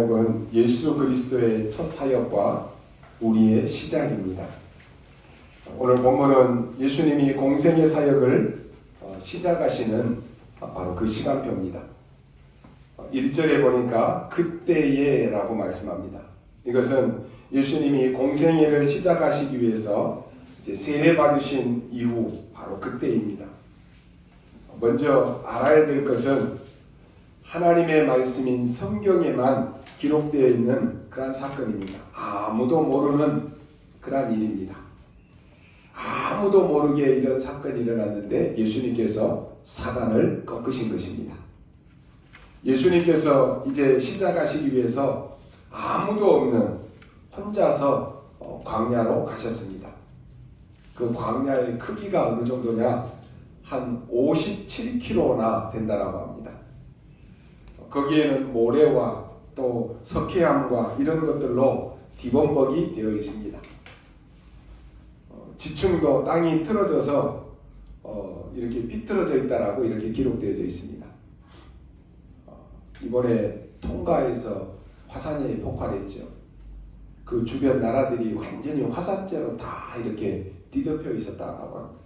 은 예수 그리스도의 첫 사역과 우리의 시작입니다. 오늘 본문은 예수님이 공생의 사역을 시작하시는 바로 그 시간표입니다. 1절에 보니까 그때에 라고 말씀합니다. 이것은 예수님이 공생애를 시작하시기 위해서 이제 세례 받으신 이후 바로 그때입니다. 먼저 알아야 될 것은 하나님의 말씀인 성경에만 기록되어 있는 그러한 사건입니다. 아무도 모르는 그러한 일입니다. 아무도 모르게 이런 사건이 일어났는데 예수님께서 사단을 꺾으신 것입니다. 예수님께서 이제 시작하시기 위해서 아무도 없는 혼자서 광야로 가셨습니다. 그 광야의 크기가 어느 정도냐? 한 57km나 된다라고 합니다. 거기에는 모래와 또 석회암과 이런 것들로 뒤범벅이 되어 있습니다. 지층도 땅이 틀어져서 이렇게 삐뚤어져 있다라고 이렇게 기록되어 있습니다. 이번에 통가에서 화산이 폭발했죠. 그 주변 나라들이 완전히 화산재로 다 이렇게 뒤덮여 있었다고 합니다.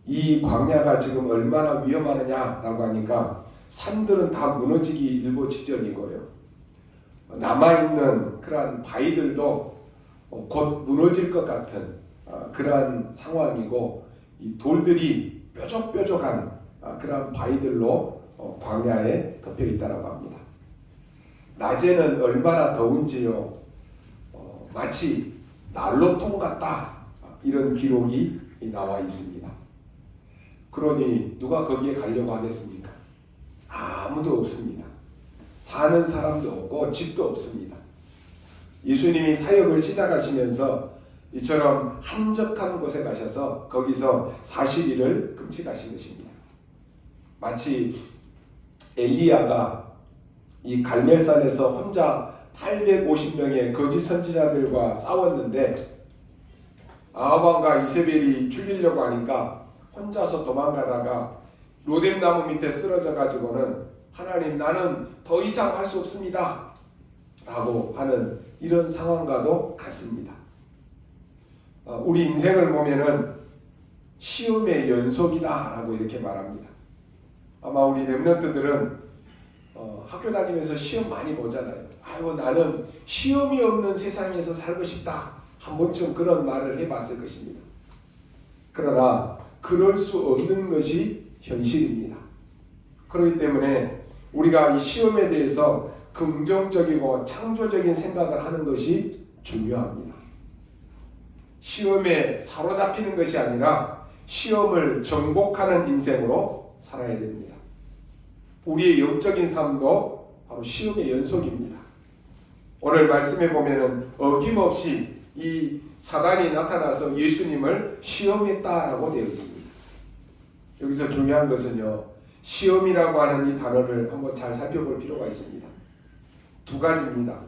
이 광야가 지금 얼마나 위험하느냐라고 하니까 산들은 다 무너지기 일보 직전이고요. 남아있는 그러한 바위들도 곧 무너질 것 같은 그러한 상황이고, 이 돌들이 뾰족뾰족한 그러한 바위들로 광야에 덮여 있다고 합니다. 낮에는 얼마나 더운지요. 마치 난로통 같다, 이런 기록이 나와 있습니다. 그러니 누가 거기에 가려고 하겠습니까? 아무도 없습니다. 사는 사람도 없고 집도 없습니다. 예수님이 사역을 시작하시면서 이처럼 한적한 곳에 가셔서 거기서 40일을 금식하신 것입니다. 마치 엘리야가 이 갈멜산에서 혼자 850명의 거짓 선지자들과 싸웠는데 아합왕과 이세벨이 죽이려고 하니까 혼자서 도망가다가 로뎀나무 밑에 쓰러져 가지고는 하나님, 나는 더 이상 할 수 없습니다 라고 하는 이런 상황과도 같습니다. 우리 인생을 보면은 시험의 연속이다 라고 이렇게 말합니다. 아마 우리 렘넌트들은 학교 다니면서 시험 많이 보잖아요. 아이고, 나는 시험이 없는 세상에서 살고 싶다, 한 번쯤 그런 말을 해봤을 것입니다. 그러나 그럴 수 없는 것이 현실입니다. 그렇기 때문에 우리가 이 시험에 대해서 긍정적이고 창조적인 생각을 하는 것이 중요합니다. 시험에 사로잡히는 것이 아니라 시험을 정복하는 인생으로 살아야 됩니다. 우리의 영적인 삶도 바로 시험의 연속입니다. 오늘 말씀에 보면은 어김없이 이 사단이 나타나서 예수님을 시험했다라고 되어 있습니다. 여기서 중요한 것은요, 시험이라고 하는 이 단어를 한번 잘 살펴볼 필요가 있습니다. 두 가지입니다.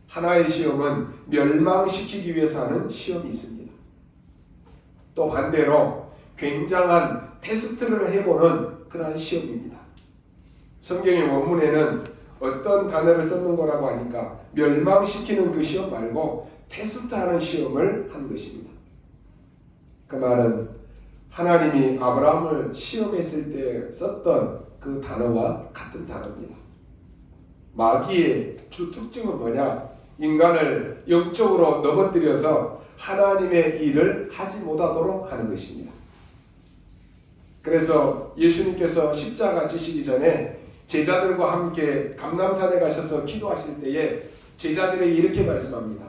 하나의 시험은 멸망시키기 위해서 하는 시험이 있습니다. 또 반대로 굉장한 테스트를 해보는 그러한 시험입니다. 성경의 원문에는 어떤 단어를 썼는 거라고 하니까 멸망시키는 그 시험 말고 테스트하는 시험을 한 것입니다. 그 말은 하나님이 아브라함을 시험했을 때 썼던 그 단어와 같은 단어입니다. 마귀의 주 특징은 뭐냐? 인간을 영적으로 넘어뜨려서 하나님의 일을 하지 못하도록 하는 것입니다. 그래서 예수님께서 십자가 지시기 전에 제자들과 함께 감람산에 가셔서 기도하실 때에 제자들에게 이렇게 말씀합니다.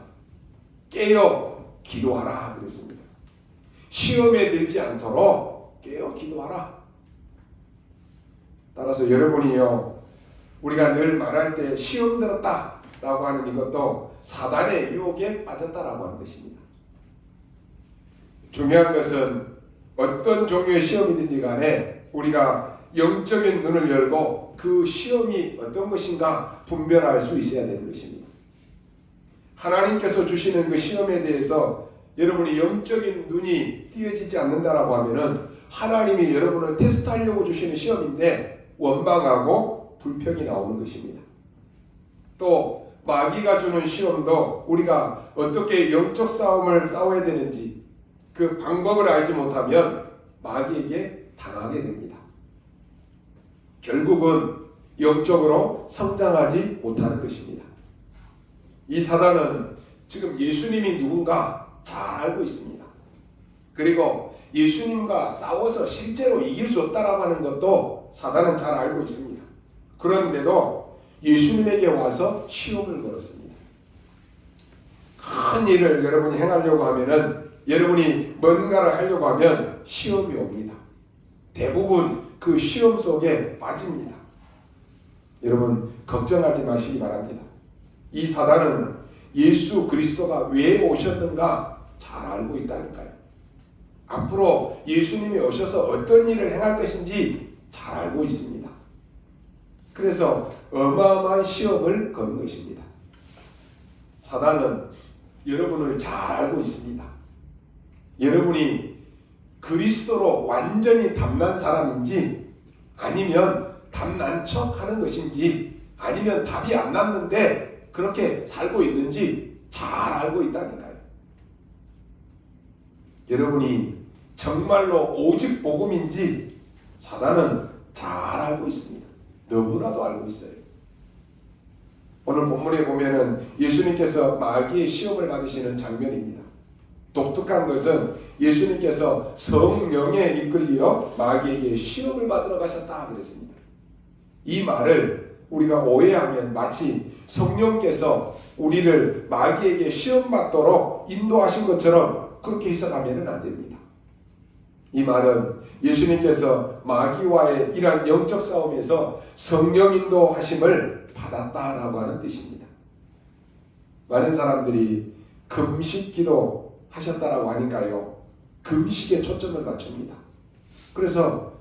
깨어 기도하라 그랬습니다. 시험에 들지 않도록 깨어 기도하라. 따라서 여러분이요, 우리가 늘 말할 때 시험 들었다 라고 하는 이것도 사단의 유혹에 빠졌다라고 하는 것입니다. 중요한 것은 어떤 종류의 시험이든지 간에 우리가 영적인 눈을 열고 그 시험이 어떤 것인가 분별할 수 있어야 되는 것입니다. 하나님께서 주시는 그 시험에 대해서 여러분이 영적인 눈이 띄어지지 않는다라고 하면은 하나님이 여러분을 테스트하려고 주시는 시험인데 원망하고 불평이 나오는 것입니다. 또 마귀가 주는 시험도 우리가 어떻게 영적 싸움을 싸워야 되는지 그 방법을 알지 못하면 마귀에게 당하게 됩니다. 결국은 영적으로 성장하지 못하는 것입니다. 이 사단은 지금 예수님이 누군가 잘 알고 있습니다. 그리고 예수님과 싸워서 실제로 이길 수 없다라고 하는 것도 사단은 잘 알고 있습니다. 그런데도 예수님에게 와서 시험을 걸었습니다. 큰 일을 여러분이 행하려고 하면은, 여러분이 뭔가를 하려고 하면 시험이 옵니다. 대부분 그 시험 속에 빠집니다. 여러분 걱정하지 마시기 바랍니다. 이 사단은 예수 그리스도가 왜 오셨는가 잘 알고 있다니까요. 앞으로 예수님이 오셔서 어떤 일을 행할 것인지 잘 알고 있습니다. 그래서 어마어마한 시험을 거는 것입니다. 사단은 여러분을 잘 알고 있습니다. 여러분이 그리스도로 완전히 담난 사람인지, 아니면 담난 척 하는 것인지, 아니면 답이 안 났는데 그렇게 살고 있는지 잘 알고 있다니까요. 여러분이 정말로 오직 복음인지 사단은 잘 알고 있습니다. 너무나도 알고 있어요. 오늘 본문에 보면은 예수님께서 마귀의 시험을 받으시는 장면입니다. 독특한 것은 예수님께서 성령에 이끌려 마귀에게 시험을 받으러 가셨다 그랬습니다. 이 말을 우리가 오해하면 마치 성령께서 우리를 마귀에게 시험 받도록 인도하신 것처럼 그렇게 해석하면 안 됩니다. 이 말은 예수님께서 마귀와의 이러한 영적 싸움에서 성령 인도하심을 받았다라고 하는 뜻입니다. 많은 사람들이 금식 기도 하셨다라고 하니까요, 금식에 초점을 맞춥니다. 그래서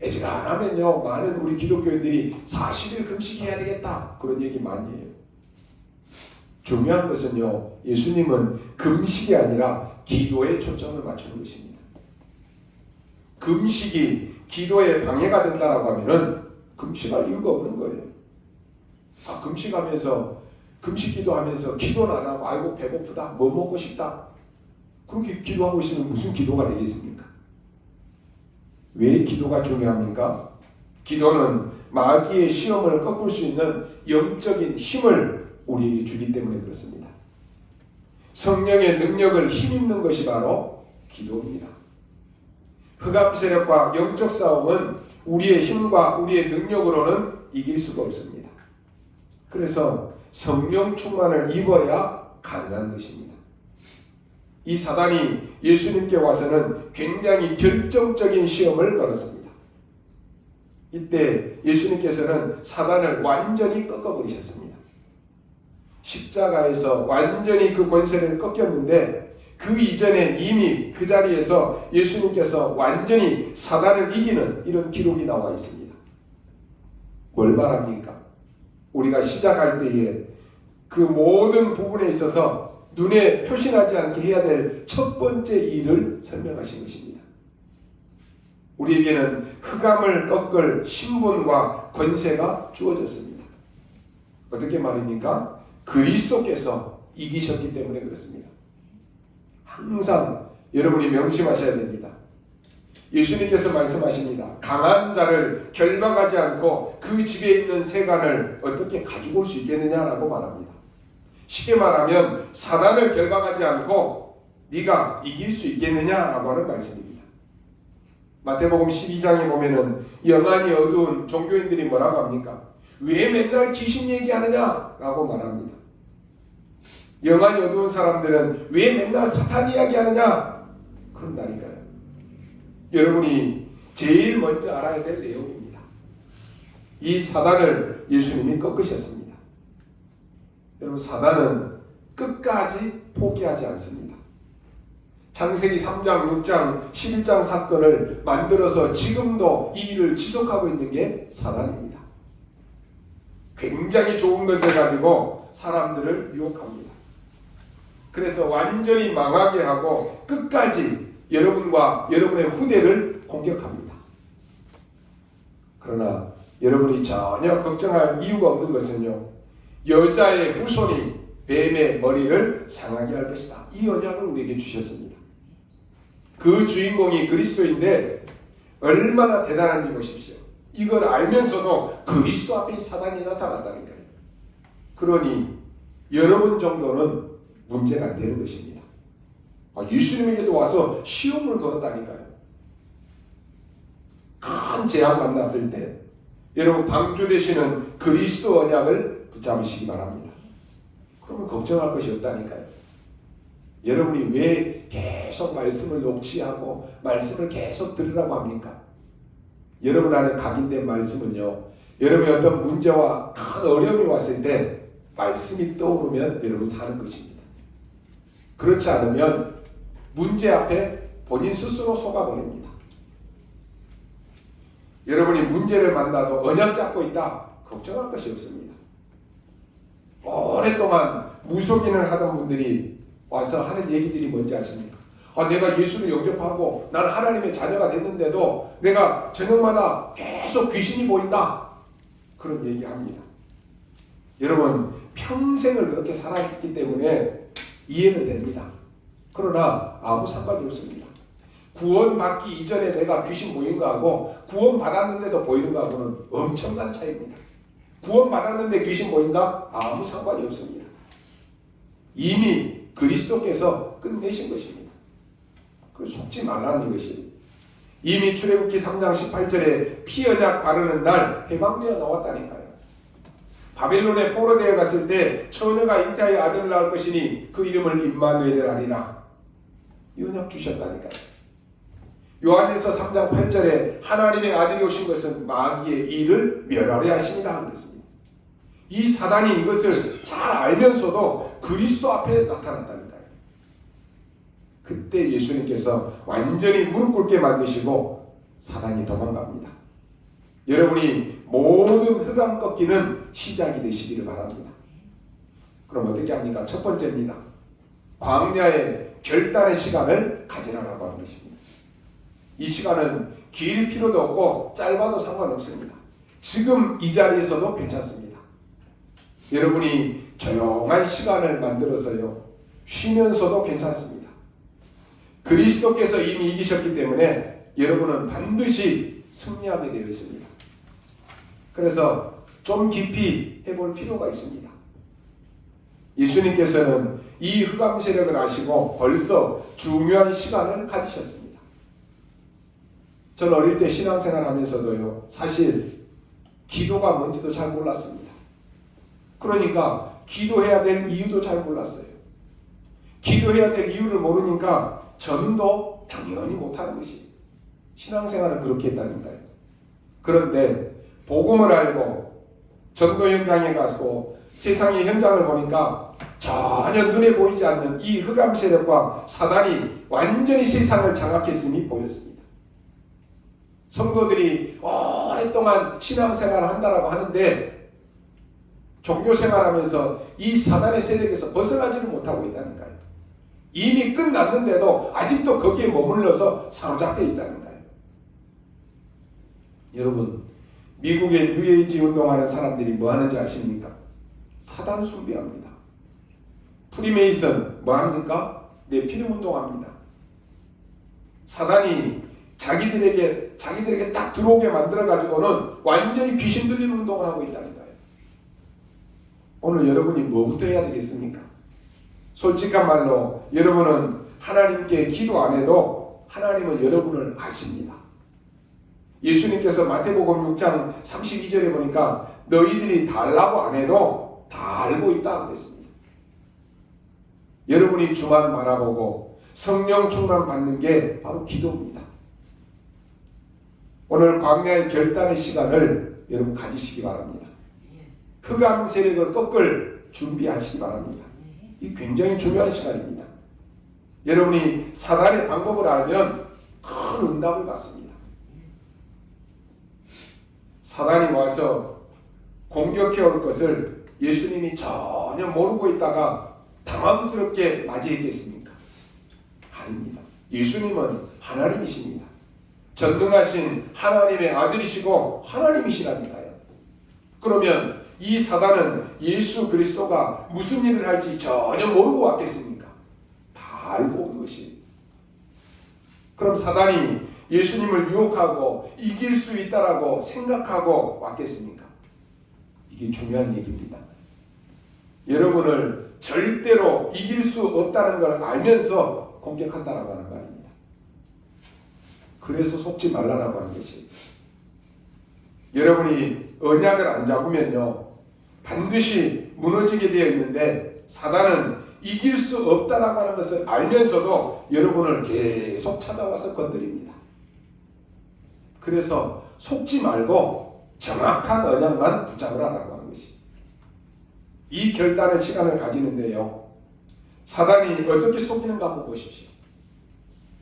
애지간하면요, 많은 우리 기독교인들이 40일 금식해야 되겠다 그런 얘기 많이 해요. 중요한 것은요, 예수님은 금식이 아니라 기도에 초점을 맞추는 것입니다. 금식이 기도에 방해가 된다라고 하면은 금식할 이유가 없는 거예요. 금식하면서 금식 기도하면서 기도는 안 하고 아이고 배고프다, 뭐 먹고 싶다, 그렇게 기도하고 있으면 무슨 기도가 되겠습니까? 왜 기도가 중요합니까? 기도는 마귀의 시험을 꺾을 수 있는 영적인 힘을 우리에게 주기 때문에 그렇습니다. 성령의 능력을 힘입는 것이 바로 기도입니다. 흑암 세력과 영적 싸움은 우리의 힘과 우리의 능력으로는 이길 수가 없습니다. 그래서 성령 충만을 입어야 가능한 것입니다. 이 사단이 예수님께 와서는 굉장히 결정적인 시험을 걸었습니다. 이때 예수님께서는 사단을 완전히 꺾어버리셨습니다. 십자가에서 완전히 그 권세를 꺾였는데, 그 이전에 이미 그 자리에서 예수님께서 완전히 사단을 이기는 이런 기록이 나와 있습니다. 뭘 말합니까? 우리가 시작할 때에 그 모든 부분에 있어서 눈에 표시나지 않게 해야 될 첫 번째 일을 설명하신 것입니다. 우리에게는 흑암을 꺾을 신분과 권세가 주어졌습니다. 어떻게 말입니까? 그리스도께서 이기셨기 때문에 그렇습니다. 항상 여러분이 명심하셔야 됩니다. 예수님께서 말씀하십니다. 강한 자를 결박하지 않고 그 집에 있는 세간을 어떻게 가지고 올 수 있겠느냐라고 말합니다. 쉽게 말하면 사단을 결박하지 않고 네가 이길 수 있겠느냐라고 하는 말씀입니다. 마태복음 12장에 보면은 영안이 어두운 종교인들이 뭐라고 합니까? 왜 맨날 귀신 얘기하느냐라고 말합니다. 영안이 어두운 사람들은 왜 맨날 사탄 이야기하느냐 그런다니까요. 여러분이 제일 먼저 알아야 될 내용입니다. 이 사단을 예수님이 꺾으셨습니다. 여러분, 사단은 끝까지 포기하지 않습니다. 창세기 3장, 6장, 11장 사건을 만들어서 지금도 이 일을 지속하고 있는 게 사단입니다. 굉장히 좋은 것을 가지고 사람들을 유혹합니다. 그래서 완전히 망하게 하고 끝까지 여러분과 여러분의 후대를 공격합니다. 그러나 여러분이 전혀 걱정할 이유가 없는 것은요, 여자의 후손이 뱀의 머리를 상하게 할 것이다. 이 언약을 우리에게 주셨습니다. 그 주인공이 그리스도인데 얼마나 대단한지 보십시오. 이걸 알면서도 그리스도 앞에 사단이 나타났다는 거예요. 그러니 여러분 정도는 문제가 안 되는 것입니다. 예수님에게도 와서 시험을 걸었다니까요. 큰 재앙 만났을 때 여러분 방주 되시는 그리스도 언약을 붙잡으시기 바랍니다. 그러면 걱정할 것이 없다니까요. 여러분이 왜 계속 말씀을 녹취하고 말씀을 계속 들으라고 합니까? 여러분 안에 각인된 말씀은요, 여러분이 어떤 문제와 큰 어려움이 왔을 때 말씀이 떠오르면 여러분 사는 것입니다. 그렇지 않으면 문제 앞에 본인 스스로 속아버립니다. 여러분이 문제를 만나도 언약 잡고 있다, 걱정할 것이 없습니다. 오랫동안 무속인을 하던 분들이 와서 하는 얘기들이 뭔지 아십니까? 내가 예수를 영접하고 나는 하나님의 자녀가 됐는데도 내가 저녁마다 계속 귀신이 보인다, 그런 얘기합니다. 여러분 평생을 그렇게 살았기 때문에 이해는 됩니다. 그러나 아무 상관이 없습니다. 구원받기 이전에 내가 귀신 보인 거하고 구원받았는데도 보이는 거하고는 엄청난 차이입니다. 구원받았는데 귀신 보인다? 아무 상관이 없습니다. 이미 그리스도께서 끝내신 것입니다. 속지 말라는 것이 이미 출애굽기 3장 18절에 피언약 바르는 날 해방되어 나왔다니까요. 바벨론에 포로되어 갔을 때 처녀가 잉태하여 아들을 낳을 것이니 그 이름을 임마누엘이라 하리라. 이 언약 주셨다니까요. 요한일서 3장 8절에 하나님의 아들이 오신 것은 마귀의 일을 멸하려 하십니다 하는 것입니다. 이 사단이 이것을 잘 알면서도 그리스도 앞에 나타났다니까요. 그때 예수님께서 완전히 무릎 꿇게 만드시고 사단이 도망갑니다. 여러분이 모든 흑암 꺾기는 시작이 되시기를 바랍니다. 그럼 어떻게 합니까? 첫 번째입니다. 광야의 결단의 시간을 가지라라고 하는 것입니다. 이 시간은 길 필요도 없고 짧아도 상관없습니다. 지금 이 자리에서도 괜찮습니다. 여러분이 조용한 시간을 만들어서요, 쉬면서도 괜찮습니다. 그리스도께서 이미 이기셨기 때문에 여러분은 반드시 승리하게 되어 있습니다. 그래서 좀 깊이 해볼 필요가 있습니다. 예수님께서는 이 흑암 세력을 아시고 벌써 중요한 시간을 가지셨습니다. 저는 어릴 때 신앙생활 하면서도요, 사실 기도가 뭔지도 잘 몰랐습니다. 그러니까 기도해야 될 이유도 잘 몰랐어요. 기도해야 될 이유를 모르니까 전도 당연히 못하는 것이, 신앙생활을 그렇게 했다니까요. 그런데 복음을 알고 전도 현장에 가서 세상의 현장을 보니까 전혀 눈에 보이지 않는 이 흑암 세력과 사단이 완전히 세상을 장악했음이 보였습니다. 성도들이 오랫동안 신앙생활을 한다라고 하는데 종교생활하면서 이 사단의 세력에서 벗어나지를 못하고 있다니까요. 이미 끝났는데도 아직도 거기에 머물러서 사로잡혀 있다는 거예요. 여러분, 미국의 뉴에이지 운동하는 사람들이 뭐 하는지 아십니까? 사단 숭배합니다. 프리메이슨 뭐 합니까? 네피림 운동합니다. 사단이 자기들에게 딱 들어오게 만들어가지고는 완전히 귀신 들리는 운동을 하고 있다는 거예요. 오늘 여러분이 뭐부터 해야 되겠습니까? 솔직한 말로 여러분은 하나님께 기도 안 해도 하나님은 여러분을 아십니다. 예수님께서 마태복음 6장 32절에 보니까 너희들이 달라고 안 해도 다 알고 있다고 그랬습니다. 여러분이 주만 바라보고 성령 충만 받는 게 바로 기도입니다. 오늘 광야의 결단의 시간을 여러분 가지시기 바랍니다. 흑암 세력을 꺾을 준비하시기 바랍니다. 이 굉장히 중요한 시간입니다. 여러분이 사단의 방법을 알면 큰 응답을 받습니다. 사단이 와서 공격해 올 것을 예수님이 전혀 모르고 있다가 당황스럽게 맞이했겠습니까? 아닙니다. 예수님은 하나님이십니다. 전능하신 하나님의 아들이시고 하나님이시라니까요. 그러면 이 사단은 예수 그리스도가 무슨 일을 할지 전혀 모르고 왔겠습니까? 다 알고 온 것이. 그럼 사단이 예수님을 유혹하고 이길 수 있다라고 생각하고 왔겠습니까? 이게 중요한 얘기입니다. 여러분을 절대로 이길 수 없다는 걸 알면서 공격한다라고 하는 말입니다. 그래서 속지 말라라고 하는 것이. 여러분이 언약을 안 잡으면요 반드시 무너지게 되어 있는데 사단은 이길 수 없다라고 하는 것을 알면서도 여러분을 계속 찾아와서 건드립니다. 그래서 속지 말고 정확한 언약만 붙잡으라라고 하는 것이. 이 결단의 시간을 가지는데요. 사단이 어떻게 속이는가 한번 보십시오.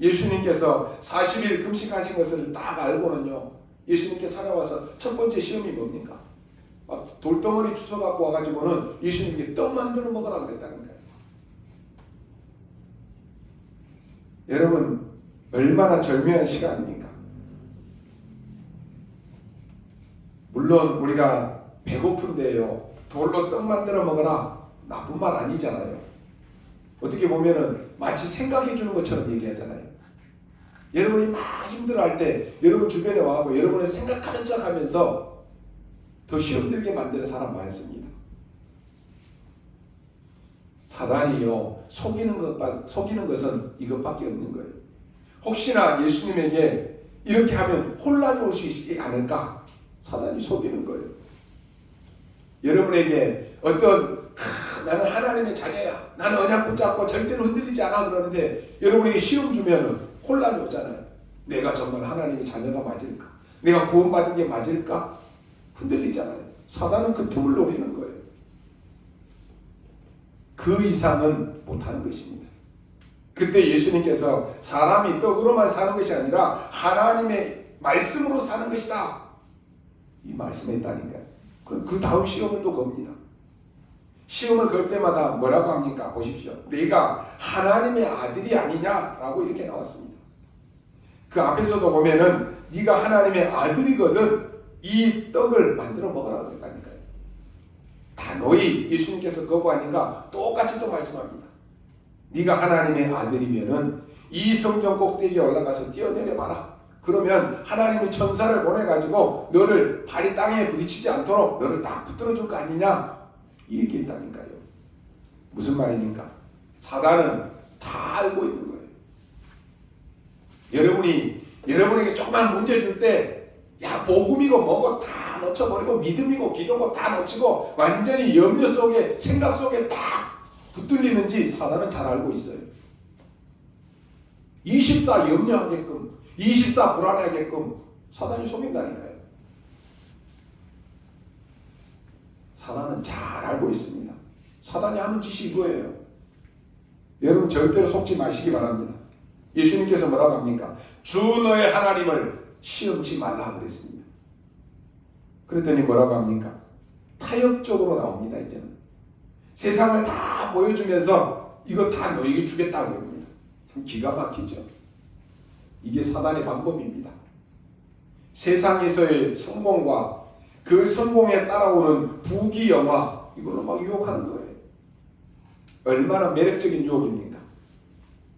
예수님께서 40일 금식하신 것을 딱 알고는요. 예수님께 찾아와서 첫 번째 시험이 뭡니까? 막 돌덩어리 주워 갖고 와가지고는 예수님께 떡 만들어 먹으라 그랬다는 거예요. 여러분 얼마나 절묘한 시간입니까? 물론 우리가 배고픈데요. 돌로 떡 만들어 먹어라. 나쁜 말 아니잖아요. 어떻게 보면은 마치 생각해 주는 것처럼 얘기하잖아요. 여러분이 막 힘들어할 때 여러분 주변에 와서 여러분의 생각하는 척 하면서 더 시험 들게 만드는 사람 많습니다. 사단이요 속이는 것은 이것밖에 없는 거예요. 혹시나 예수님에게 이렇게 하면 혼란이 올 수 있지 않을까? 사단이 속이는 거예요. 여러분에게 어떤 나는 하나님의 자녀야. 나는 언약 붙잡고 절대로 흔들리지 않아 그러는데 여러분에게 시험 주면 혼란이 오잖아요. 내가 정말 하나님의 자녀가 맞을까? 내가 구원받은 게 맞을까? 흔들리잖아요. 사단은 그 틈을 노리는 거예요. 그 이상은 못하는 것입니다. 그때 예수님께서 사람이 떡으로만 사는 것이 아니라 하나님의 말씀으로 사는 것이다. 이 말씀에 있다니까요. 그 다음 시험을 또 겁니다. 시험을 걸 때마다 뭐라고 합니까? 보십시오. 내가 하나님의 아들이 아니냐라고 이렇게 나왔습니다. 그 앞에서도 보면은 네가 하나님의 아들이거든 이 떡을 만들어 먹으라고 했다니까요. 단호히 예수님께서 거부하니까 똑같이 또 말씀합니다. 네가 하나님의 아들이면은 이 성전 꼭대기에 올라가서 뛰어내려 봐라. 그러면 하나님의 천사를 보내가지고 너를 발이 땅에 부딪히지 않도록 너를 딱 붙들어 줄 거 아니냐 이 얘기했다니까요. 무슨 말입니까? 사단은 다 알고 있는 거예요. 여러분에게 조그만 문제 줄 때 야 복음이고 뭐고 다 놓쳐버리고 믿음이고 기도고 다 놓치고 완전히 염려 속에 생각 속에 딱 붙들리는지 사단은 잘 알고 있어요. 24 염려하게끔 24 불안하게끔 사단이 속인다니까요. 사단은 잘 알고 있습니다. 사단이 하는 짓이 이거예요. 여러분 절대로 속지 마시기 바랍니다. 예수님께서 뭐라고 합니까? 주 너의 하나님을 시험치 말라 그랬습니다. 그랬더니 뭐라고 합니까? 타협적으로 나옵니다. 이제는 세상을 다 보여주면서 이거 다 너에게 주겠다고 합니다. 참 기가 막히죠. 이게 사단의 방법입니다. 세상에서의 성공과 그 성공에 따라오는 부귀영화 이걸로 막 유혹하는 거예요. 얼마나 매력적인 유혹입니까?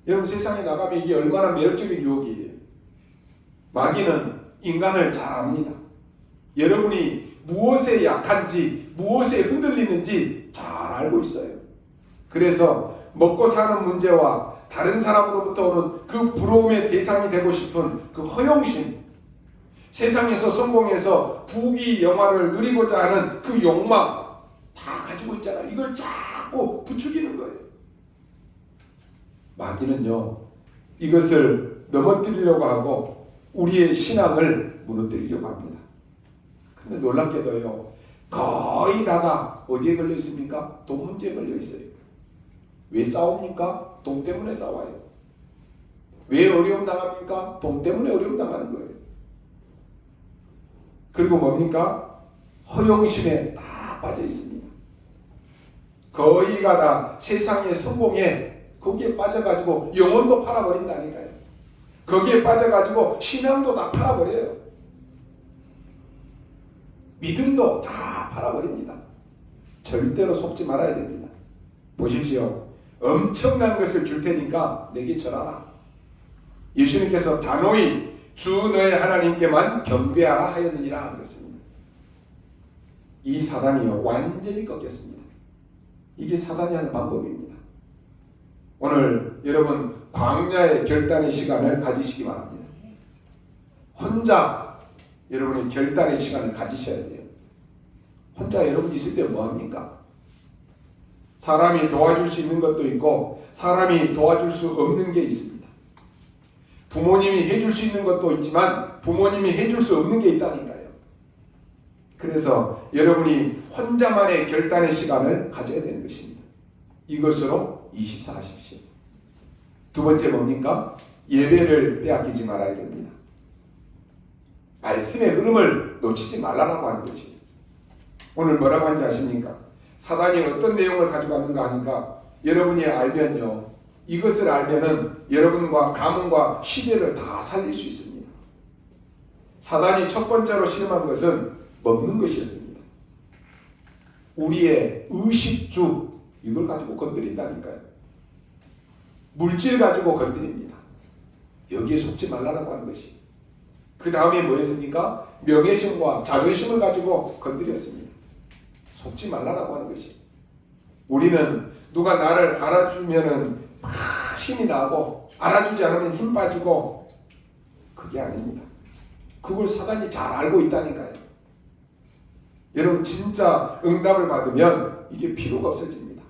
여러분 세상에 나가면 이게 얼마나 매력적인 유혹이에요. 마귀는 인간을 잘 압니다. 여러분이 무엇에 약한지 무엇에 흔들리는지 잘 알고 있어요. 그래서 먹고 사는 문제와 다른 사람으로부터 오는 그 부러움의 대상이 되고 싶은 그 허영심, 세상에서 성공해서 부귀영화를 누리고자 하는 그 욕망 다 가지고 있잖아요. 이걸 자꾸 부추기는 거예요. 마귀는요 이것을 넘어뜨리려고 하고 우리의 신앙을 무너뜨리려고 합니다. 근데 놀랍게도요 거의 다가 어디에 걸려 있습니까? 돈 문제에 걸려 있어요. 왜 싸웁니까? 돈 때문에 싸워요. 왜 어려움 당합니까? 돈 때문에 어려움 당하는 거예요. 그리고 뭡니까? 허영심에 다 빠져 있습니다. 거의가 다 세상의 성공에 거기에 빠져가지고 영혼도 팔아버린다니까요. 거기에 빠져가지고 신앙도 다 팔아버려요. 믿음도 다 팔아버립니다. 절대로 속지 말아야 됩니다. 보십시오. 엄청난 것을 줄 테니까 내게 절하라. 예수님께서 단호히 주 너의 하나님께만 경배하라 하였느니라 그랬습니다. 이 사단이요 완전히 꺾였습니다. 이게 사단이 하는 방법입니다. 오늘 여러분 광야의 결단의 시간을 가지시기 바랍니다. 혼자 여러분이 결단의 시간을 가지셔야 돼요. 혼자 여러분 있을 때 뭐합니까? 사람이 도와줄 수 있는 것도 있고 사람이 도와줄 수 없는 게 있습니다. 부모님이 해줄 수 있는 것도 있지만 부모님이 해줄 수 없는 게 있다니까요. 그래서 여러분이 혼자만의 결단의 시간을 가져야 되는 것입니다. 이것으로 24하십시오. 두 번째 뭡니까? 예배를 빼앗기지 말아야 됩니다. 말씀의 흐름을 놓치지 말라고 하는 것입니다. 오늘 뭐라고 하는지 아십니까? 사단이 어떤 내용을 가지고 왔는가 하니까 여러분이 알면요. 이것을 알면은 여러분과 가문과 시대를 다 살릴 수 있습니다. 사단이 첫 번째로 실험한 것은 먹는 것이었습니다. 우리의 의식주 이걸 가지고 건드린다니까요. 물질 가지고 건드립니다. 여기에 속지 말라고 하는 것이. 그 다음에 뭐였습니까? 명예심과 자존심을 가지고 건드렸습니다. 속지 말라고 하는 것이. 우리는 누가 나를 알아주면은 막 힘이 나고 알아주지 않으면 힘 빠지고 그게 아닙니다. 그걸 사단이 잘 알고 있다니까요. 여러분 진짜 응답을 받으면 이게 필요가 없어집니다.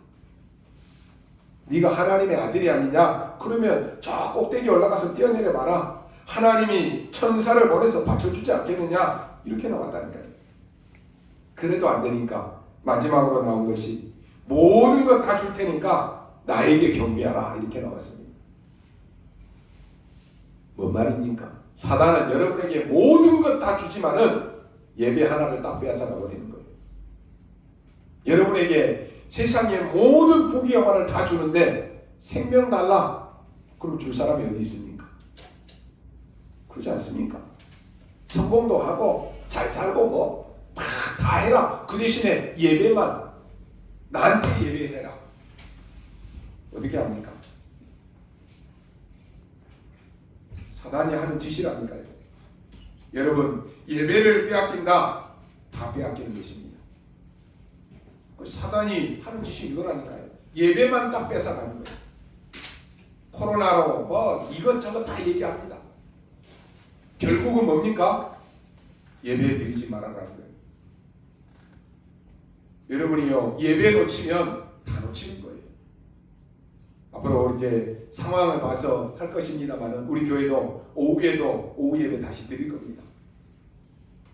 네가 하나님의 아들이 아니냐? 그러면 저 꼭대기 올라가서 뛰어내려 봐라. 하나님이 천사를 보내서 받쳐주지 않겠느냐? 이렇게 나왔다니까요. 그래도 안 되니까 마지막으로 나온 것이 모든 것 다 줄 테니까 나에게 경배하라 이렇게 나왔습니다. 뭔 말입니까? 사단은 여러분에게 모든 것 다 주지만은 예배 하나를 딱 빼앗아가고 되는 거예요. 여러분에게 세상의 모든 부귀 영화를 다 주는데 생명 달라? 그럼 줄 사람이 어디 있습니까? 그렇지 않습니까? 성공도 하고 잘 살고 뭐 다 해라. 그 대신에 예배만 나한테 예배해라. 어떻게 합니까? 사단이 하는 짓이라니까요. 여러분 예배를 빼앗긴다. 다 빼앗기는 것입니다. 사단이 하는 짓이 이거라니까요. 예배만 딱 뺏어가는 거예요. 코로나로 뭐 이것저것 다 얘기합니다. 결국은 뭡니까? 예배 드리지 말아라는 거예요. 여러분이요 예배 놓치면 다 놓치는 거예요. 앞으로 이제 상황을 봐서 할 것입니다만은 우리 교회도 오후에도 오후 예배 다시 드릴 겁니다.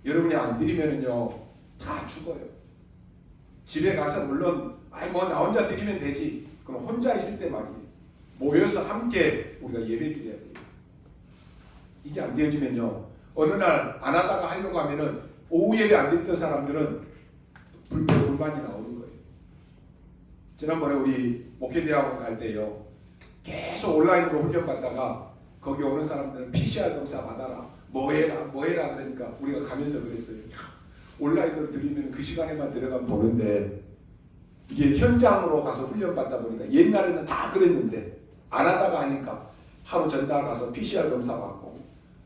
여러분이 안 드리면은요 다 죽어요. 집에 가서 물론 뭐 나 혼자 드리면 되지. 그럼 혼자 있을 때 말이에요. 모여서 함께 우리가 예배 드려야 돼요. 이게 안 되어지면요 어느 날 안 하다가 하려고 하면은 오후 예배 안 드렸던 사람들은 불만이 나오는 거예요. 지난번에 우리 목회대학원 갈 때요 계속 온라인으로 훈련받다가 거기 오는 사람들은 PCR 검사 받아라 뭐 해라 그러니까 우리가 가면서 그랬어요. 온라인으로 드리면 그 시간에만 들어가면 보는데 이게 현장으로 가서 훈련받다 보니까 옛날에는 다 그랬는데 안 하다가 하니까 하루 전날 가서 PCR 검사 받고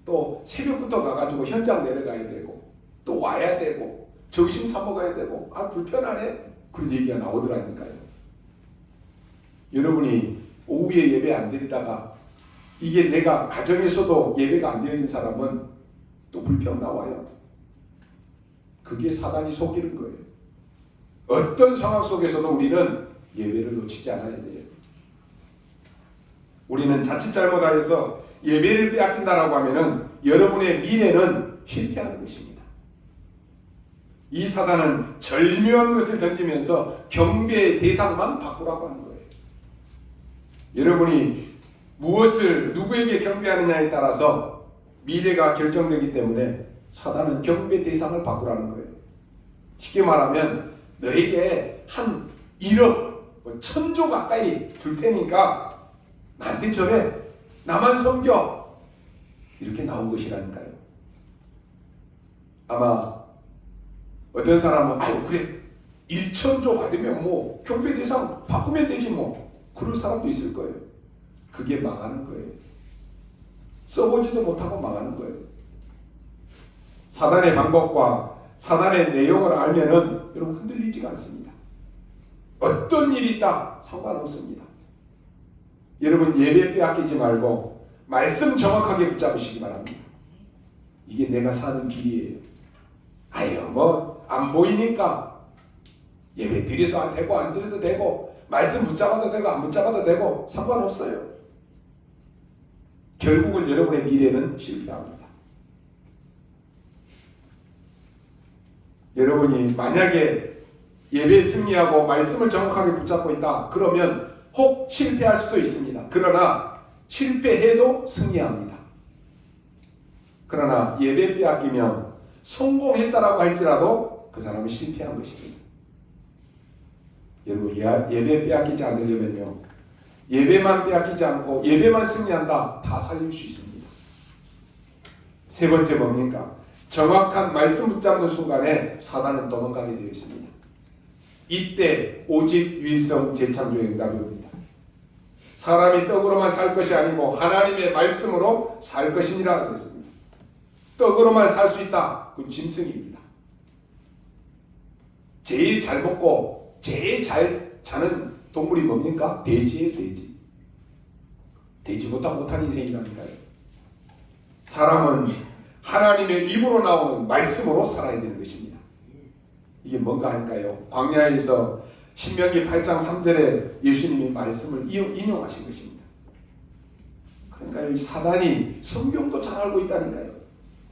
또 새벽부터 가가지고 현장 내려가야 되고 또 와야 되고 점심 사 먹어야 되고 불편하네 그런 얘기가 나오더라니까요. 여러분이 오후에 예배 안 드리다가 이게 내가 가정에서도 예배가 안 되어진 사람은 또 불평 나와요. 그게 사단이 속이는 거예요. 어떤 상황 속에서도 우리는 예배를 놓치지 않아야 돼요. 우리는 자칫 잘못하여서 예배를 빼앗긴다라고 하면은 여러분의 미래는 실패하는 것입니다. 이 사단은 절묘한 것을 던지면서 경배의 대상만 바꾸라고 하는 거예요. 여러분이 무엇을 누구에게 경배하느냐에 따라서 미래가 결정되기 때문에 사단은 경배 대상을 바꾸라는 거예요. 쉽게 말하면 너에게 한 1억, 1000조 가까이 줄 테니까 나한테 절해. 나만 섬겨. 이렇게 나온 것이라니까요. 아마 어떤 사람은 아유 그래 1천조 받으면 뭐 경배 대상 바꾸면 되지 뭐. 그럴 사람도 있을 거예요. 그게 망하는 거예요. 써보지도 못하고 망하는 거예요. 사단의 방법과 사단의 내용을 알면은 여러분 흔들리지가 않습니다. 어떤 일이 있다 상관없습니다. 여러분 예배 빼앗기지 말고 말씀 정확하게 붙잡으시기 바랍니다. 이게 내가 사는 길이에요. 아유 뭐 안 보이니까 예배 드려도 되고 안 드려도 되고 말씀 붙잡아도 되고 안 붙잡아도 되고 상관없어요. 결국은 여러분의 미래는 실패합니다. 여러분이 만약에 예배 승리하고 말씀을 정확하게 붙잡고 있다 그러면 혹 실패할 수도 있습니다. 그러나 실패해도 승리합니다. 그러나 예배 빼앗기면 성공했다라고 할지라도 그 사람은 실패한 것입니다. 여러분 예배 빼앗기지 않으려면요, 예배만 빼앗기지 않고 예배만 승리한다 다 살릴 수 있습니다. 세 번째 뭡니까? 정확한 말씀 붙잡는 순간에 사단은 도망가게 되어 있습니다. 이때 오직 유일성 재창조의 응답이 옵니다. 사람이 떡으로만 살 것이 아니고 하나님의 말씀으로 살 것이니라 그랬습니다. 떡으로만 살 수 있다. 그건 짐승입니다. 제일 잘 먹고 제일 잘 자는 동물이 뭡니까? 돼지예요, 돼지. 돼지보다 못한 인생이라니까요. 사람은 하나님의 입으로 나오는 말씀으로 살아야 되는 것입니다. 이게 뭔가 하니까요, 광야에서 신명기 8장 3절에 예수님이 말씀을 인용하신 것입니다. 그러니까 이 사단이 성경도 잘 알고 있다니까요.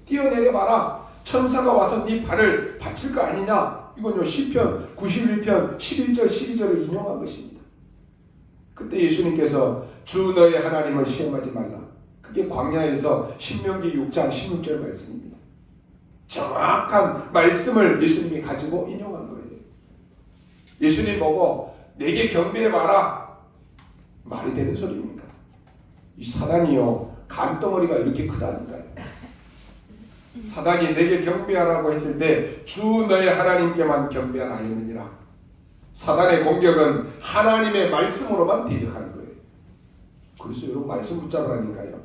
뛰어내려봐라. 천사가 와서 네 발을 받칠 거 아니냐. 이건요 시편 91편 11절 12절을 인용한 것입니다. 그때 예수님께서 주 너의 하나님을 시험하지 말라. 그게 광야에서 신명기 6장 16절 말씀입니다. 정확한 말씀을 예수님이 가지고 인용한 거예요. 예수님 보고 내게 경배해봐라. 말이 되는 소리입니까? 이 사단이요 간덩어리가 이렇게 크다니까요. 사단이 내게 경배하라고 했을 때 주 너의 하나님께만 경배하라 하였느니라. 사단의 공격은 하나님의 말씀으로만 대적하는 거예요. 그래서 여러분 말씀 붙잡으라니까요.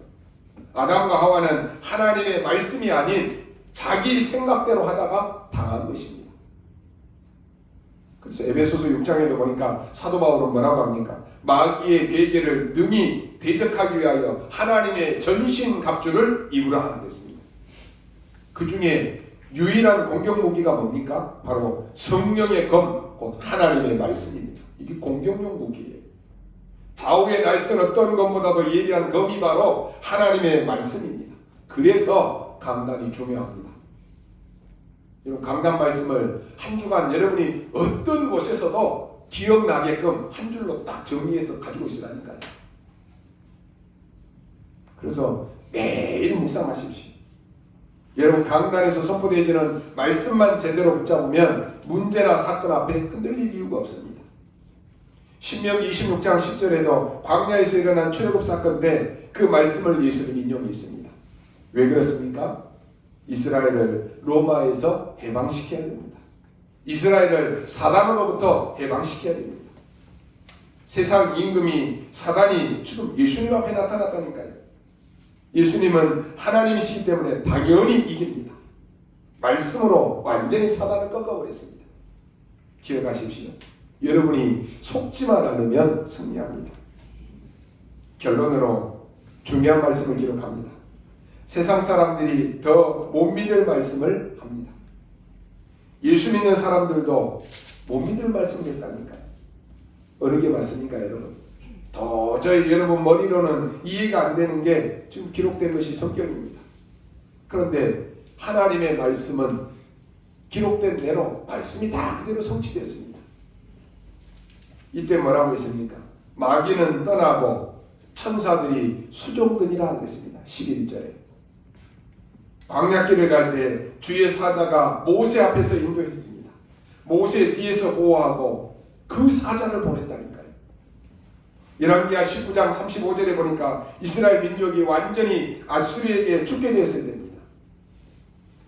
아담과 하와는 하나님의 말씀이 아닌 자기 생각대로 하다가 당한 것입니다. 그래서 에베소서 6장에도 보니까 사도 바울은 뭐라고 합니까? 마귀의 계계를 능히 대적하기 위하여 하나님의 전신갑주를 입으라 하는 것입니다. 그 중에 유일한 공격 무기가 뭡니까? 바로 성령의 검, 곧 하나님의 말씀입니다. 이게 공격용 무기예요. 좌우의 날선 어떤 검보다도 예리한 검이 바로 하나님의 말씀입니다. 그래서 강단이 중요합니다. 여러분 강단 말씀을 한 주간 여러분이 어떤 곳에서도 기억나게끔 한 줄로 딱 정리해서 가지고 있으라니까요. 그래서 매일 묵상하십시오. 여러분 강단에서 선포되어지는 말씀만 제대로 붙잡으면 문제나 사건 앞에 흔들릴 이유가 없습니다. 신명기 26장 10절에도 광야에서 일어난 출애굽 사건 때 그 말씀을 예수님이 인용했습니다. 왜 그렇습니까? 이스라엘을 로마에서 해방시켜야 됩니다. 이스라엘을 사단으로부터 해방시켜야 됩니다. 세상 임금이 사단이 지금 예수님 앞에 나타났다니까요. 예수님은 하나님이시기 때문에 당연히 이깁니다. 말씀으로 완전히 사단을 꺾어버렸습니다. 기억하십시오. 여러분이 속지만 않으면 승리합니다. 결론으로 중요한 말씀을 기록합니다. 세상 사람들이 더 못 믿을 말씀을 합니다. 예수 믿는 사람들도 못 믿을 말씀을 했다니까요. 어느 게 맞습니까, 여러분? 도저히 여러분 머리로는 이해가 안 되는 게 지금 기록된 것이 성경입니다. 그런데 하나님의 말씀은 기록된 대로 말씀이 다 그대로 성취됐습니다. 이때 뭐라고 했습니까? 마귀는 떠나고 천사들이 수종드니라 하는 것입니다. 11절에 광야길을 갈 때 주의 사자가 모세 앞에서 인도했습니다. 모세 뒤에서 보호하고 그 사자를 보냈다니까요. 열왕기하 19장 35절에 보니까 이스라엘 민족이 완전히 아수르에게 죽게 되었을 때입니다.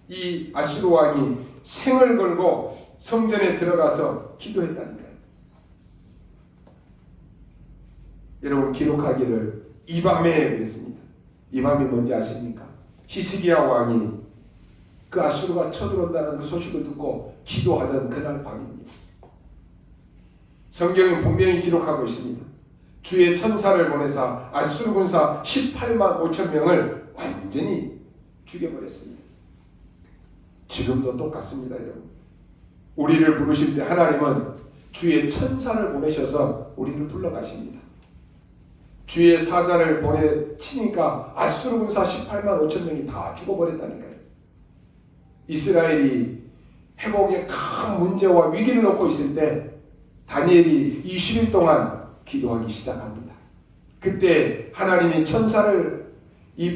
이 아수르 왕이 생을 걸고 성전에 들어가서 기도했다니까요. 여러분 기록하기를 이 밤에 그랬습니다. 이 밤이 뭔지 아십니까? 히스기야 왕이 그 아수르가 쳐들어온다는 그 소식을 듣고 기도하던 그날 밤입니다. 성경은 분명히 기록하고 있습니다. 주의 천사를 보내사 아수르 군사 18만 5천 명을 완전히 죽여버렸습니다. 지금도 똑같습니다, 여러분. 우리를 부르실 때 하나님은 주의 천사를 보내셔서 우리를 불러가십니다. 주의 사자를 보내치니까 아수르 군사 18만 5천 명이 다 죽어버렸다니까요. 이스라엘이 회복에 큰 문제와 위기를 놓고 있을 때 다니엘이 20일 동안 기도하기 시작합니다. 그때 하나님이 천사를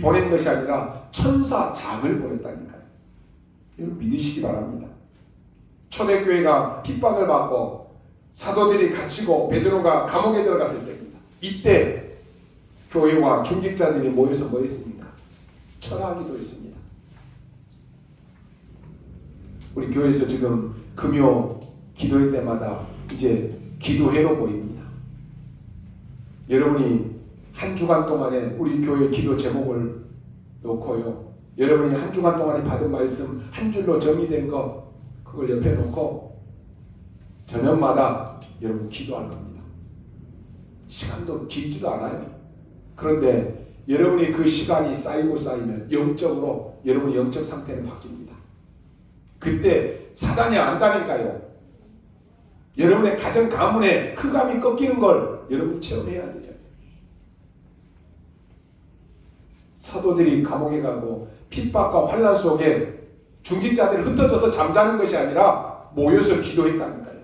보낸 것이 아니라 천사장을 보냈다니까요. 여러분 믿으시기 바랍니다. 초대교회가 핍박을 받고 사도들이 갇히고 베드로가 감옥에 들어갔을 때입니다. 이때 교회와 중직자들이 모여서 뭐 했습니까? 철학기도 했습니다. 우리 교회에서 지금 금요 기도회 때마다 이제 기도회로 모입니다. 여러분이 한 주간 동안에 우리 교회 기도 제목을 놓고요. 여러분이 한 주간 동안에 받은 말씀 한 줄로 정리된 거 그걸 옆에 놓고 저녁마다 여러분 기도할 겁니다. 시간도 길지도 않아요. 그런데 여러분이 그 시간이 쌓이고 쌓이면 영적으로 여러분의 영적 상태는 바뀝니다. 그때 사단이 안다니까요. 여러분의 가정 가문의 흑암이 꺾이는 걸 여러분이 체험해야 돼요. 사도들이 감옥에 가고 핍박과 환난 속에 중직자들이 흩어져서 잠자는 것이 아니라 모여서 기도했다니까요.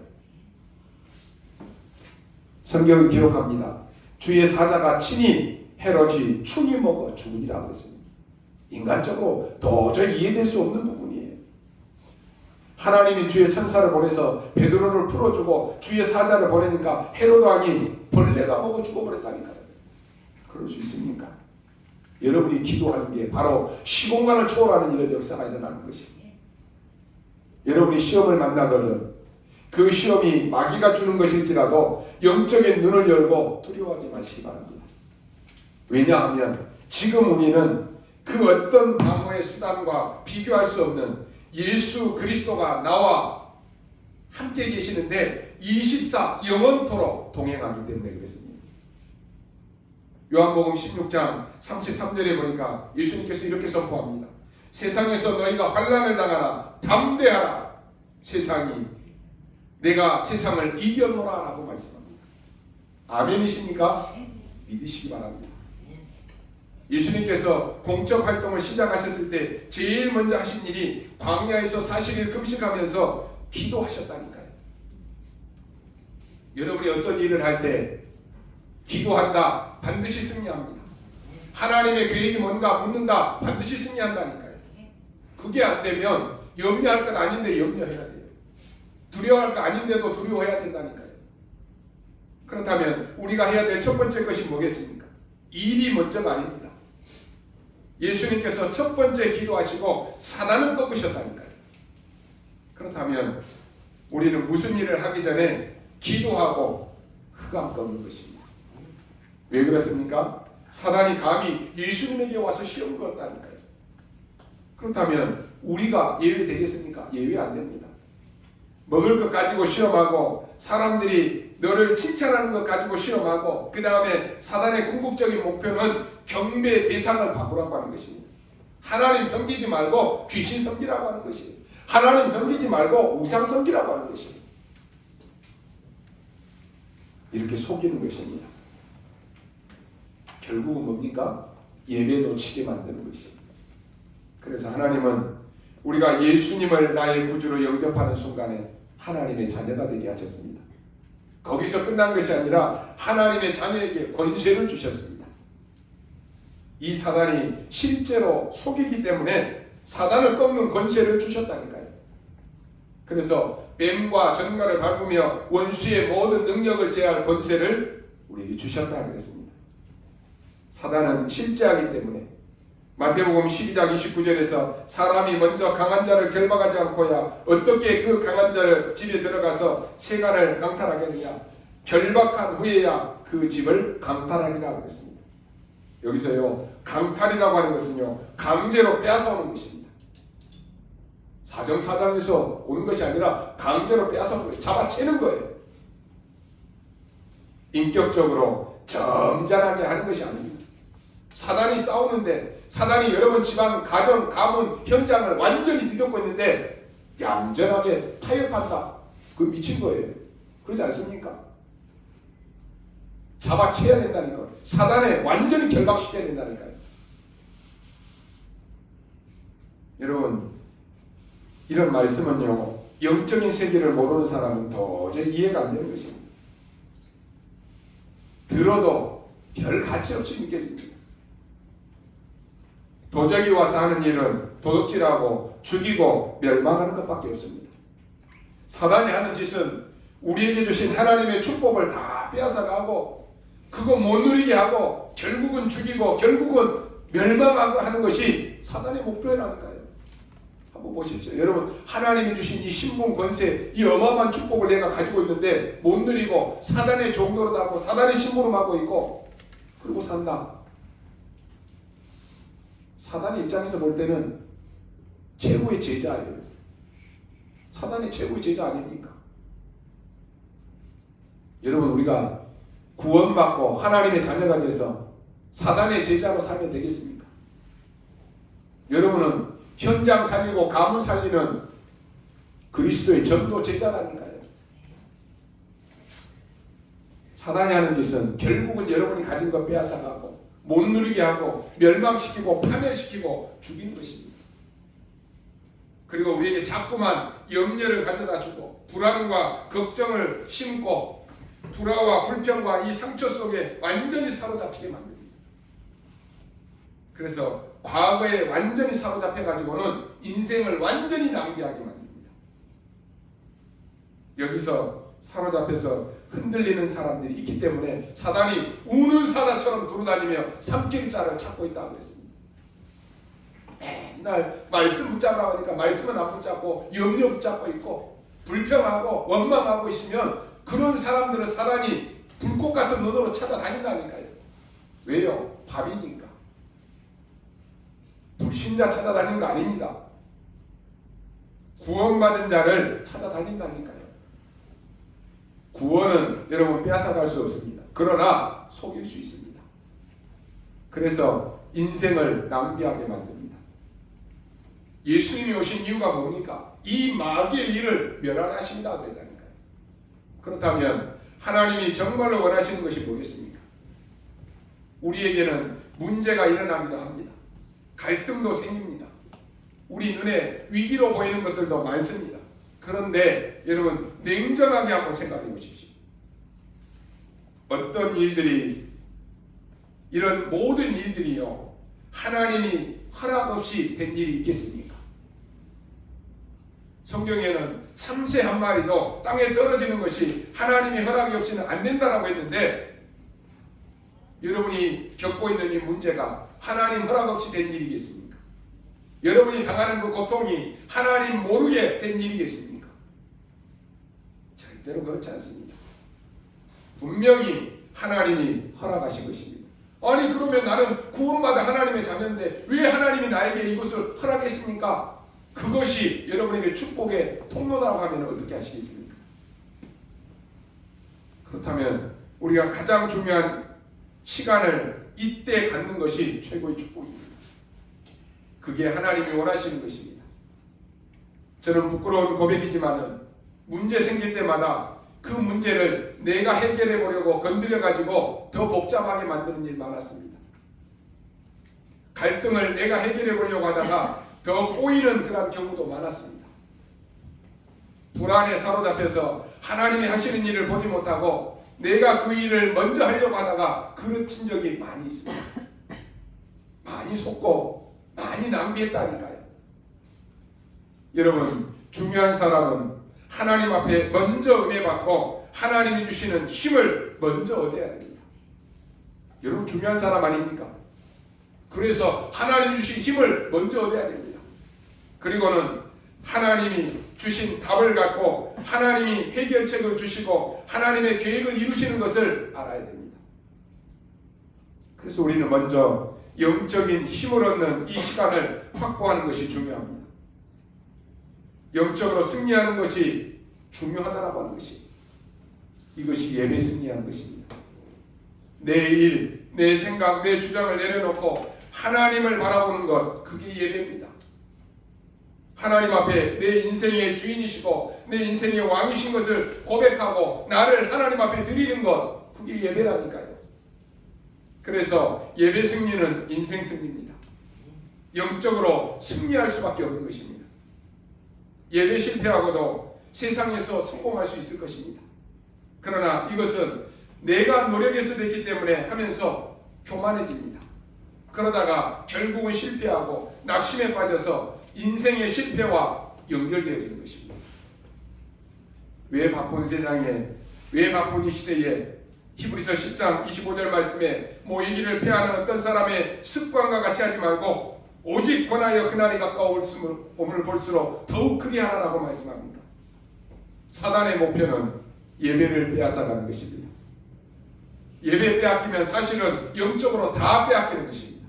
성경은 기록합니다. 주의 사자가 친히 헤롯이 충이 먹어 죽으리라고 했습니다. 인간적으로 도저히 이해될 수 없는 부분이에요. 하나님이 주의 천사를 보내서 베드로를 풀어주고 주의 사자를 보내니까 헤롯 왕이 벌레가 먹어 죽어버렸다니까요. 그럴 수 있습니까? 여러분이 기도하는 게 바로 시공간을 초월하는 이런 역사가 일어나는 것입니다. 여러분이 시험을 만나거든 그 시험이 마귀가 주는 것일지라도 영적인 눈을 열고 두려워하지 마시기 바랍니다. 왜냐하면 지금 우리는 그 어떤 방어의 수단과 비교할 수 없는 예수 그리스도가 나와 함께 계시는데 24 영원토록 동행하기 때문에 그렇습니다. 요한복음 16장 33절에 보니까 예수님께서 이렇게 선포합니다. 세상에서 너희가 환난을 당하라 담대하라 세상이 내가 세상을 이겼노라 라고 말씀합니다. 아멘이십니까? 믿으시기 바랍니다. 예수님께서 공적 활동을 시작하셨을 때 제일 먼저 하신 일이 광야에서 40일 금식하면서 기도하셨다니까요. 여러분이 어떤 일을 할 때 기도한다 반드시 승리합니다. 하나님의 계획이 뭔가 묻는다 반드시 승리한다니까요. 그게 안 되면 염려할 것 아닌데 염려해야 돼요. 두려워할 것 아닌데도 두려워해야 된다니까요. 그렇다면 우리가 해야 될 첫 번째 것이 뭐겠습니까? 일이 먼저가 아닙니다. 예수님께서 첫 번째 기도하시고 사단을 꺾으셨다니까요. 그렇다면 우리는 무슨 일을 하기 전에 기도하고 흑암 꺾는 것입니다. 왜 그렇습니까? 사단이 감히 예수님에게 와서 시험 걸었다니까요. 그렇다면 우리가 예외 되겠습니까? 예외 안 됩니다. 먹을 것 가지고 시험하고 사람들이 너를 칭찬하는 것 가지고 시험하고 그 다음에 사단의 궁극적인 목표는 경배의 대상을 바꾸라고 하는 것입니다. 하나님 섬기지 말고 귀신 섬기라고 하는 것이에요. 하나님 섬기지 말고 우상 섬기라고 하는 것입니다. 이렇게 속이는 것입니다. 결국은 뭡니까? 예배 놓치게 만드는 것입니다. 그래서 하나님은 우리가 예수님을 나의 구주로 영접하는 순간에 하나님의 자녀가 되게 하셨습니다. 거기서 끝난 것이 아니라 하나님의 자녀에게 권세를 주셨습니다. 이 사단이 실제로 속이기 때문에 사단을 꺾는 권세를 주셨다니까요. 그래서 뱀과 전갈을 밟으며 원수의 모든 능력을 제할 권세를 우리에게 주셨다는 것입니다. 사단은 실제하기 때문에 마태복음 12장 29절에서 사람이 먼저 강한 자를 결박하지 않고야 어떻게 그 강한 자를 집에 들어가서 세간을 강탈하겠느냐. 결박한 후에야 그 집을 강탈하리라고 했습니다. 여기서요, 강탈이라고 하는 것은요, 강제로 빼앗아오는 것입니다. 사정사정에서 오는 것이 아니라 강제로 빼앗아오는 거예요. 잡아채는 거예요. 인격적으로 점잖하게 하는 것이 아닙니다. 사단이 싸우는데, 사단이 여러분 집안, 가정, 가문, 현장을 완전히 뒤덮고 있는데 얌전하게 타협한다. 그건 미친 거예요. 그러지 않습니까? 잡아채야 된다니까요. 사단에 완전히 결박시켜야 된다니까요. 여러분, 이런 말씀은요, 영적인 세계를 모르는 사람은 도저히 이해가 안 되는 것입니다. 들어도 별 가치 없이 느껴집니다. 도적이 와서 하는 일은 도둑질하고 죽이고 멸망하는 것밖에 없습니다. 사단이 하는 짓은 우리에게 주신 하나님의 축복을 다 빼앗아가고 그거 못 누리게 하고 결국은 죽이고 결국은 멸망하고 하는 것이 사단의 목표라니까요. 한번 보십시오. 여러분, 하나님이 주신 이 신분 권세, 이 어마어마한 축복을 내가 가지고 있는데 못 누리고 사단의 종로로 하고 사단의 심부름하고 있고 그러고 산다. 사단의 입장에서 볼 때는 최고의 제자예요. 사단의 최고의 제자 아닙니까? 여러분, 우리가 구원받고 하나님의 자녀가 돼서 사단의 제자로 살면 되겠습니까? 여러분은 현장 살리고 가문 살리는 그리스도의 전도 제자라니까요. 사단이 하는 짓은 결국은 여러분이 가진 것 빼앗아가고 못 누리게 하고 멸망시키고 파멸시키고 죽이는 것입니다. 그리고 우리에게 자꾸만 염려를 가져다 주고 불안과 걱정을 심고 불화와 불평과 이 상처 속에 완전히 사로잡히게 만듭니다. 그래서 과거에 완전히 사로잡혀가지고는 인생을 완전히 낭비하게 만듭니다. 여기서 사로잡혀서 흔들리는 사람들이 있기 때문에 사단이 우는 사자처럼 돌아다니며 삼킬자를 찾고 있다고 했습니다. 맨날 말씀 붙잡으라고 하니까 말씀은 안 붙잡고 염려 붙잡고 있고 불평하고 원망하고 있으면 그런 사람들은 사단이 불꽃 같은 눈으로 찾아다닌다니까요. 왜요? 밥이니까. 불신자 찾아다니는 거 아닙니다. 구원받은 자를 찾아다닌다니까요. 구원은 여러분 빼앗아갈 수 없습니다. 그러나 속일 수 있습니다. 그래서 인생을 낭비하게 만듭니다. 예수님이 오신 이유가 뭡니까? 이 마귀의 일을 멸하하십니다 그랬다니까요. 그렇다면 하나님이 정말로 원하시는 것이 뭐겠습니까? 우리에게는 문제가 일어나기도 합니다. 갈등도 생깁니다. 우리 눈에 위기로 보이는 것들도 많습니다. 그런데 여러분 냉정하게 한번 생각해 보십시오. 어떤 일들이 이런 모든 일들이요 하나님이 허락 없이 된 일이 있겠습니까? 성경에는 참새 한 마리도 땅에 떨어지는 것이 하나님의 허락이 없이는 안 된다라고 했는데 여러분이 겪고 있는 이 문제가 하나님 허락 없이 된 일이겠습니까? 여러분이 당하는 그 고통이 하나님 모르게 된 일이겠습니까? 절대로 그렇지 않습니다. 분명히 하나님이 허락하신 것입니다. 아니 그러면 나는 구원받아 하나님의 자녀인데 왜 하나님이 나에게 이것을 허락했습니까? 그것이 여러분에게 축복의 통로라고 하면 어떻게 하시겠습니까? 그렇다면 우리가 가장 중요한 시간을 이때 갖는 것이 최고의 축복입니다. 그게 하나님이 원하시는 것입니다. 저는 부끄러운 고백이지만은 문제 생길 때마다 그 문제를 내가 해결해 보려고 건드려 가지고 더 복잡하게 만드는 일이 많았습니다. 갈등을 내가 해결해 보려고 하다가 더 꼬이는 그런 경우도 많았습니다. 불안에 사로잡혀서 하나님이 하시는 일을 보지 못하고 내가 그 일을 먼저 하려고 하다가 그르친 적이 많이 있습니다. 많이 속고 많이 낭비했다니까요. 여러분 중요한 사람은 하나님 앞에 먼저 은혜 받고 하나님이 주시는 힘을 먼저 얻어야 됩니다. 여러분 중요한 사람 아닙니까? 그래서 하나님 주신 힘을 먼저 얻어야 됩니다. 그리고는 하나님이 주신 답을 갖고 하나님이 해결책을 주시고 하나님의 계획을 이루시는 것을 알아야 됩니다. 그래서 우리는 먼저 영적인 힘을 얻는 이 시간을 확보하는 것이 중요합니다. 영적으로 승리하는 것이 중요하다라고 하는 것이, 이것이 예배 승리하는 것입니다. 내 일, 내 생각, 내 주장을 내려놓고 하나님을 바라보는 것, 그게 예배입니다. 하나님 앞에 내 인생의 주인이시고 내 인생의 왕이신 것을 고백하고 나를 하나님 앞에 드리는 것, 그게 예배라니까요. 그래서 예배 승리는 인생 승리입니다. 영적으로 승리할 수밖에 없는 것입니다. 예배 실패하고도 세상에서 성공할 수 있을 것입니다. 그러나 이것은 내가 노력해서 됐기 때문에 하면서 교만해집니다. 그러다가 결국은 실패하고 낙심에 빠져서 인생의 실패와 연결되어지는 것입니다. 왜 바쁜 세상에, 왜 바쁜 이 시대에 히브리서 10장 25절 말씀에 모이기를 패하는 어떤 사람의 습관과 같이 하지 말고 오직 권하여 그날이 가까움을 볼수록 더욱 크게 하라고 말씀합니다. 사단의 목표는 예배를 빼앗아가는 것입니다. 예배 빼앗기면 사실은 영적으로 다 빼앗기는 것입니다.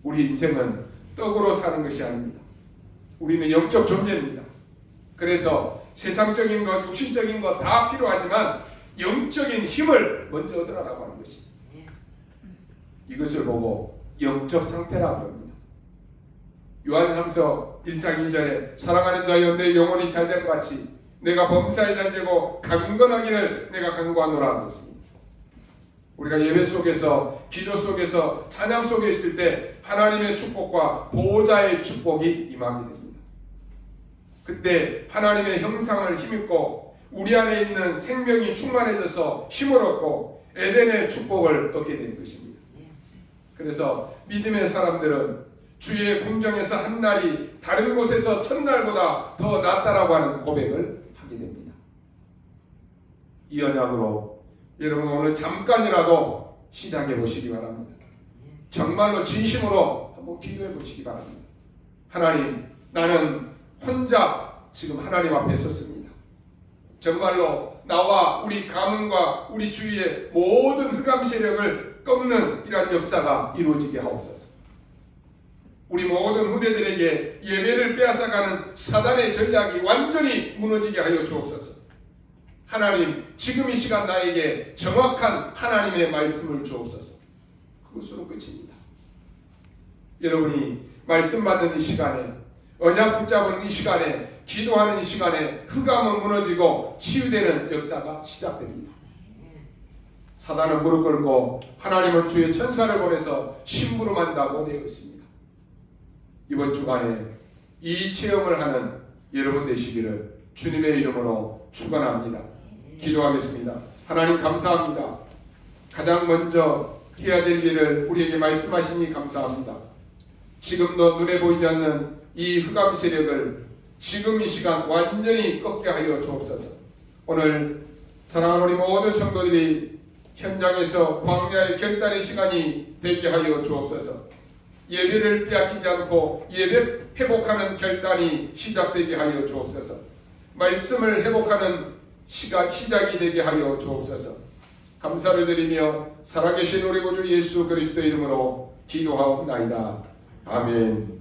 우리 인생은 떡으로 사는 것이 아닙니다. 우리는 영적 존재입니다. 그래서 세상적인 것, 육신적인 것 다 필요하지만 영적인 힘을 먼저 얻으라고 하는 것입니다. 이것을 보고 영적 상태라고 합니다. 요한삼서 1장 2절에 사랑하는 자여 내 영혼이 잘됨 같이 내가 범사에 잘되고 강건하기를 내가 간구하노라 하셨습니다. 우리가 예배 속에서, 기도 속에서, 찬양 속에 있을 때 하나님의 축복과 보호자의 축복이 임하게 됩니다. 그때 하나님의 형상을 힘입고 우리 안에 있는 생명이 충만해져서 힘을 얻고 에덴의 축복을 얻게 되는 것입니다. 그래서 믿음의 사람들은 주의 궁정에서 한 날이 다른 곳에서 첫날보다 더 낫다라고 하는 고백을 하게 됩니다. 이 언약으로 여러분 오늘 잠깐이라도 시작해 보시기 바랍니다. 정말로 진심으로 한번 기도해 보시기 바랍니다. 하나님, 나는 혼자 지금 하나님 앞에 섰습니다. 정말로 나와 우리 가문과 우리 주위의 모든 흑암 세력을 꺾는 이러한 역사가 이루어지게 하옵소서. 우리 모든 후대들에게 예배를 빼앗아가는 사단의 전략이 완전히 무너지게 하여 주옵소서. 하나님, 지금 이 시간 나에게 정확한 하나님의 말씀을 주옵소서. 그것으로 끝입니다. 여러분이 말씀 받는 이 시간에, 언약 붙잡은 이 시간에, 기도하는 이 시간에 흑암은 무너지고 치유되는 역사가 시작됩니다. 사단은 무릎 꿇고 하나님은 주의 천사를 보내서 심부름한다고 되어 있습니다. 이번 주간에 이 체험을 하는 여러분 되시기를 주님의 이름으로 축원합니다. 기도하겠습니다. 하나님 감사합니다. 가장 먼저 해야 될 일을 우리에게 말씀하시니 감사합니다. 지금도 눈에 보이지 않는 이 흑암 세력을 지금 이 시간 완전히 꺾게 하여 주옵소서. 오늘 사랑하는 우리 모든 성도들이 현장에서 광야의 결단의 시간이 되게 하여 주옵소서. 예배를 빼앗기지 않고 예배 회복하는 결단이 시작되게 하여 주옵소서. 말씀을 회복하는 시작이 되게 하여 주옵소서. 감사를 드리며 살아계신 우리 구주 예수 그리스도의 이름으로 기도하옵나이다. 아멘.